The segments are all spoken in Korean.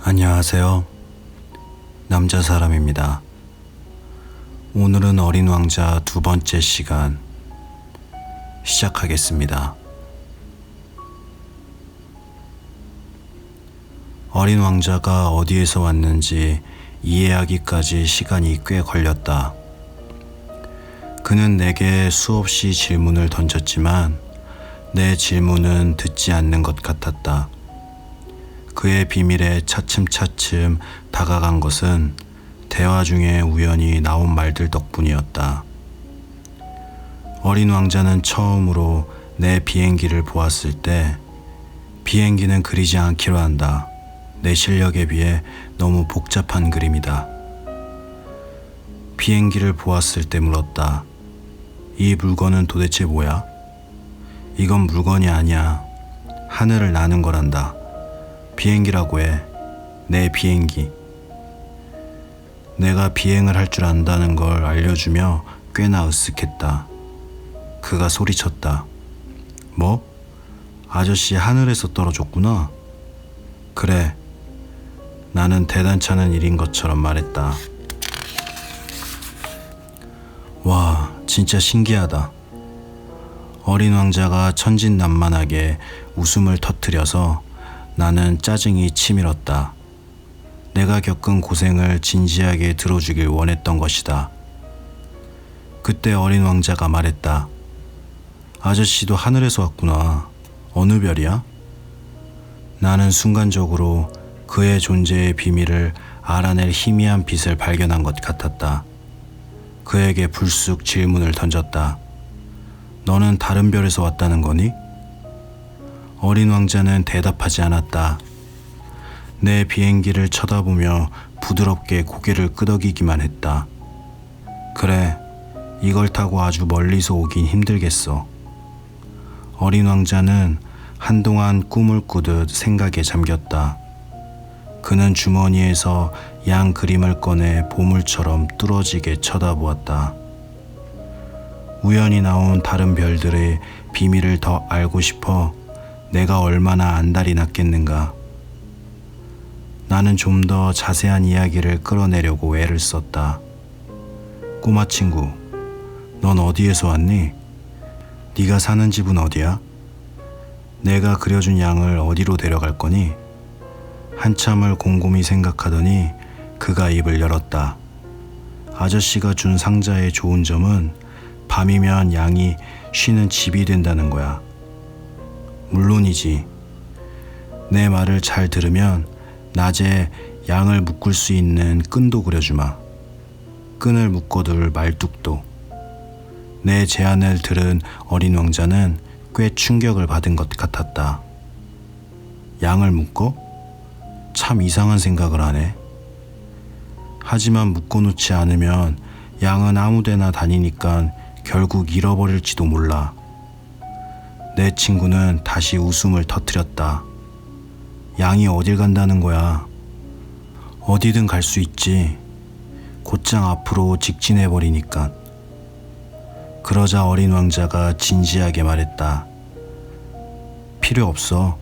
안녕하세요. 남자 사람입니다. 오늘은 어린 왕자 두 번째 시간 시작하겠습니다. 어린 왕자가 어디에서 왔는지 이해하기까지 시간이 꽤 걸렸다. 그는 내게 수없이 질문을 던졌지만 내 질문은 듣지 않는 것 같았다. 그의 비밀에 차츰차츰 다가간 것은 대화 중에 우연히 나온 말들 덕분이었다. 어린 왕자는 처음으로 내 비행기를 보았을 때 비행기는 그리지 않기로 한다. 내 실력에 비해 너무 복잡한 그림이다. 비행기를 보았을 때 물었다. 이 물건은 도대체 뭐야? 이건 물건이 아니야. 하늘을 나는 거란다. 비행기라고 해. 내 비행기. 내가 비행을 할 줄 안다는 걸 알려주며 꽤나 으쓱했다. 그가 소리쳤다. 뭐? 아저씨 하늘에서 떨어졌구나. 그래. 나는 대단찮은 일인 것처럼 말했다. 와, 진짜 신기하다. 어린 왕자가 천진난만하게 웃음을 터뜨려서 나는 짜증이 치밀었다. 내가 겪은 고생을 진지하게 들어주길 원했던 것이다. 그때 어린 왕자가 말했다. 아저씨도 하늘에서 왔구나. 어느 별이야? 나는 순간적으로 그의 존재의 비밀을 알아낼 희미한 빛을 발견한 것 같았다. 그에게 불쑥 질문을 던졌다. 너는 다른 별에서 왔다는 거니? 어린 왕자는 대답하지 않았다. 내 비행기를 쳐다보며 부드럽게 고개를 끄덕이기만 했다. 그래, 이걸 타고 아주 멀리서 오긴 힘들겠어. 어린 왕자는 한동안 꿈을 꾸듯 생각에 잠겼다. 그는 주머니에서 양 그림을 꺼내 보물처럼 뚫어지게 쳐다보았다. 우연히 나온 다른 별들의 비밀을 더 알고 싶어 내가 얼마나 안달이 났겠는가. 나는 좀 더 자세한 이야기를 끌어내려고 애를 썼다. 꼬마 친구, 넌 어디에서 왔니? 네가 사는 집은 어디야? 내가 그려준 양을 어디로 데려갈 거니? 한참을 곰곰이 생각하더니 그가 입을 열었다. 아저씨가 준 상자의 좋은 점은 밤이면 양이 쉬는 집이 된다는 거야. 물론이지. 내 말을 잘 들으면 낮에 양을 묶을 수 있는 끈도 그려주마. 끈을 묶어둘 말뚝도. 내 제안을 들은 어린 왕자는 꽤 충격을 받은 것 같았다. 양을 묶어? 참 이상한 생각을 하네. 하지만 묶어놓지 않으면 양은 아무데나 다니니까 결국 잃어버릴지도 몰라. 내 친구는 다시 웃음을 터뜨렸다. 양이 어딜 간다는 거야? 어디든 갈 수 있지. 곧장 앞으로 직진해버리니까. 그러자 어린 왕자가 진지하게 말했다. 필요 없어.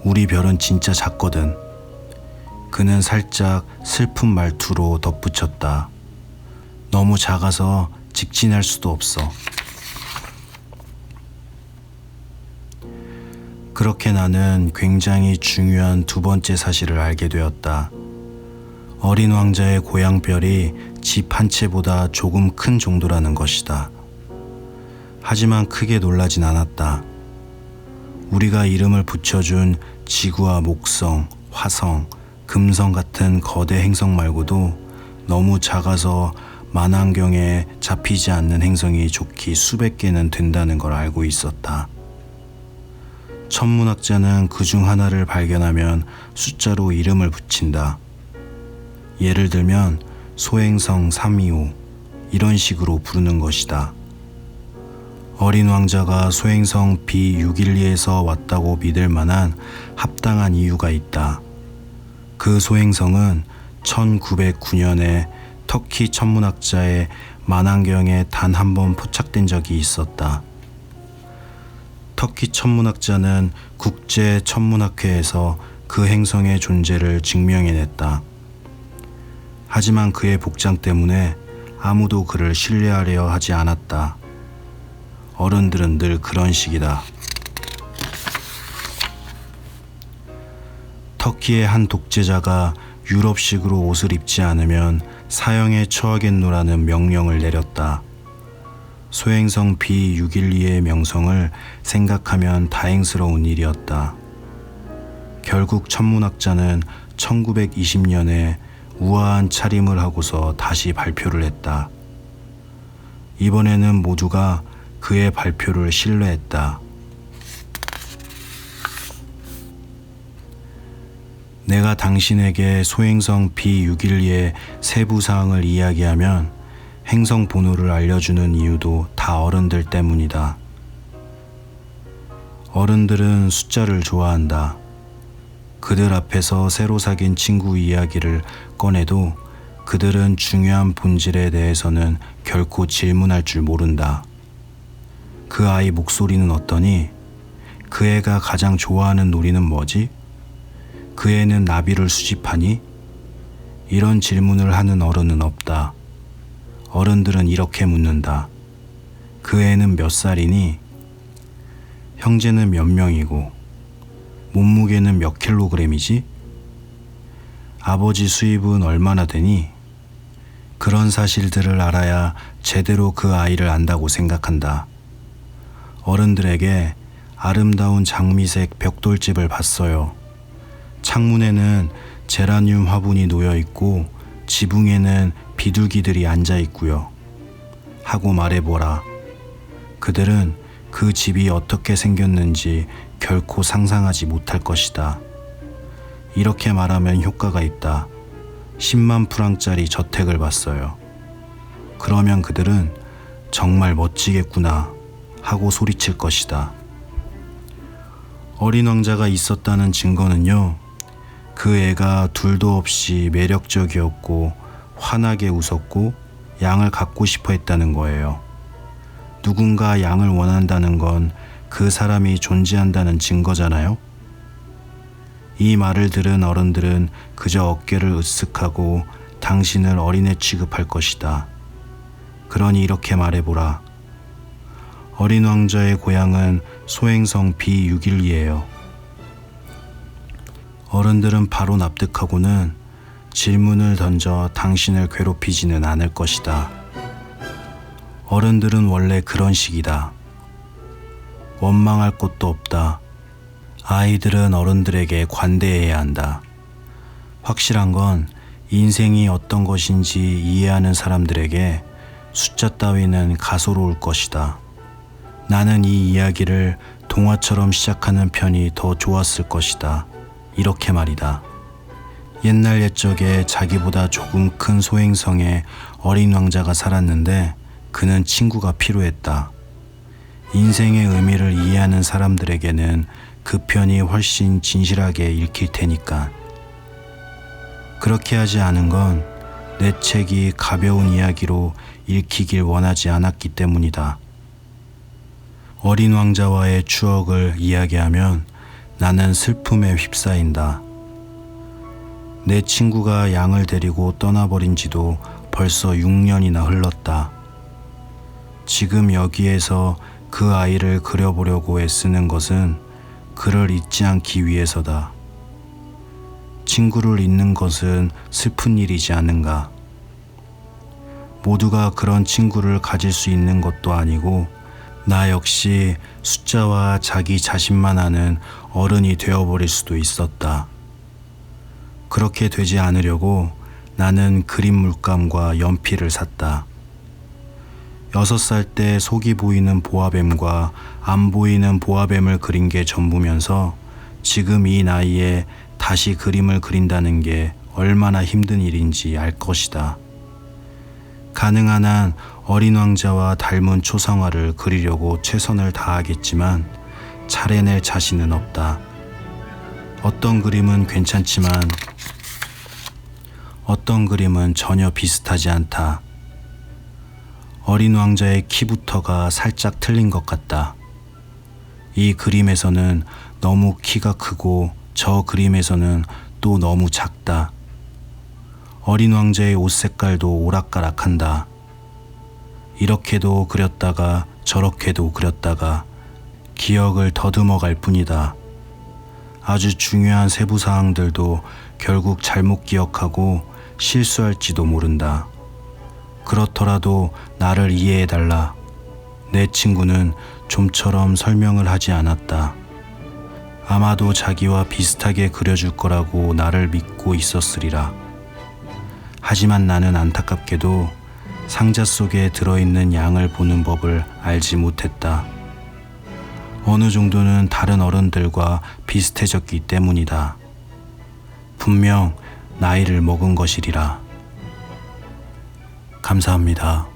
우리 별은 진짜 작거든. 그는 살짝 슬픈 말투로 덧붙였다. 너무 작아서 직진할 수도 없어. 그렇게 나는 굉장히 중요한 두 번째 사실을 알게 되었다. 어린 왕자의 고향별이 집 한 채보다 조금 큰 정도라는 것이다. 하지만 크게 놀라진 않았다. 우리가 이름을 붙여준 지구와 목성, 화성, 금성 같은 거대 행성 말고도 너무 작아서 만환경에 잡히지 않는 행성이 좋기 수백 개는 된다는 걸 알고 있었다. 천문학자는 그중 하나를 발견하면 숫자로 이름을 붙인다. 예를 들면 소행성 325 이런 식으로 부르는 것이다. 어린 왕자가 소행성 B612에서 왔다고 믿을 만한 합당한 이유가 있다. 그 소행성은 1909년에 터키 천문학자의 만환경에 단 한 번 포착된 적이 있었다. 터키 천문학자는 국제 천문학회에서 그 행성의 존재를 증명해냈다. 하지만 그의 복장 때문에 아무도 그를 신뢰하려 하지 않았다. 어른들은 늘 그런 식이다. 터키의 한 독재자가 유럽식으로 옷을 입지 않으면 사형에 처하겠노라는 명령을 내렸다. 소행성 B612의 명성을 생각하면 다행스러운 일이었다. 결국 천문학자는 1920년에 우아한 차림을 하고서 다시 발표를 했다. 이번에는 모두가 그의 발표를 신뢰했다. 내가 당신에게 소행성 B612의 세부 사항을 이야기하면 행성 번호를 알려주는 이유도 다 어른들 때문이다. 어른들은 숫자를 좋아한다. 그들 앞에서 새로 사귄 친구 이야기를 꺼내도 그들은 중요한 본질에 대해서는 결코 질문할 줄 모른다. 그 아이 목소리는 어떠니? 그 애가 가장 좋아하는 놀이는 뭐지? 그 애는 나비를 수집하니? 이런 질문을 하는 어른은 없다. 어른들은 이렇게 묻는다. 그 애는 몇 살이니? 형제는 몇 명이고? 몸무게는 몇 킬로그램이지? 아버지 수입은 얼마나 되니? 그런 사실들을 알아야 제대로 그 아이를 안다고 생각한다. 어른들에게 아름다운 장미색 벽돌집을 봤어요. 창문에는 제라늄 화분이 놓여 있고 지붕에는 비둘기들이 앉아 있고요. 하고 말해보라. 그들은 그 집이 어떻게 생겼는지 결코 상상하지 못할 것이다. 이렇게 말하면 효과가 있다. 10만 프랑짜리 저택을 봤어요. 그러면 그들은 정말 멋지겠구나 하고 소리칠 것이다. 어린 왕자가 있었다는 증거는요, 그 애가 둘도 없이 매력적이었고 환하게 웃었고 양을 갖고 싶어 했다는 거예요. 누군가 양을 원한다는 건 그 사람이 존재한다는 증거잖아요. 이 말을 들은 어른들은 그저 어깨를 으쓱하고 당신을 어린애 취급할 것이다. 그러니 이렇게 말해보라. 어린 왕자의 고향은 소행성 B612예요. 어른들은 바로 납득하고는 질문을 던져 당신을 괴롭히지는 않을 것이다. 어른들은 원래 그런 식이다. 원망할 것도 없다. 아이들은 어른들에게 관대해야 한다. 확실한 건 인생이 어떤 것인지 이해하는 사람들에게 숫자 따위는 가소로울 것이다. 나는 이 이야기를 동화처럼 시작하는 편이 더 좋았을 것이다. 이렇게 말이다. 옛날 옛적에 자기보다 조금 큰 소행성에 어린 왕자가 살았는데 그는 친구가 필요했다. 인생의 의미를 이해하는 사람들에게는 그 편이 훨씬 진실하게 읽힐 테니까. 그렇게 하지 않은 건 내 책이 가벼운 이야기로 읽히길 원하지 않았기 때문이다. 어린 왕자와의 추억을 이야기하면 나는 슬픔에 휩싸인다. 내 친구가 양을 데리고 떠나버린 지도 벌써 6년이나 흘렀다. 지금 여기에서 그 아이를 그려보려고 애쓰는 것은 그를 잊지 않기 위해서다. 친구를 잊는 것은 슬픈 일이지 않은가. 모두가 그런 친구를 가질 수 있는 것도 아니고 나 역시 숫자와 자기 자신만 아는 어른이 되어버릴 수도 있었다. 그렇게 되지 않으려고 나는 그림 물감과 연필을 샀다. 6살 때 속이 보이는 보아뱀과 안 보이는 보아뱀을 그린 게 전부면서 지금 이 나이에 다시 그림을 그린다는 게 얼마나 힘든 일인지 알 것이다. 가능한 한 어린 왕자와 닮은 초상화를 그리려고 최선을 다하겠지만 차려낼 자신은 없다. 어떤 그림은 괜찮지만 어떤 그림은 전혀 비슷하지 않다. 어린 왕자의 키부터가 살짝 틀린 것 같다. 이 그림에서는 너무 키가 크고 저 그림에서는 또 너무 작다. 어린 왕자의 옷 색깔도 오락가락한다. 이렇게도 그렸다가 저렇게도 그렸다가 기억을 더듬어 갈 뿐이다. 아주 중요한 세부 사항들도 결국 잘못 기억하고 실수할지도 모른다. 그렇더라도 나를 이해해달라. 내 친구는 좀처럼 설명을 하지 않았다. 아마도 자기와 비슷하게 그려줄 거라고 나를 믿고 있었으리라. 하지만 나는 안타깝게도 상자 속에 들어있는 양을 보는 법을 알지 못했다. 어느 정도는 다른 어른들과 비슷해졌기 때문이다. 분명 나이를 먹은 것이리라. 감사합니다.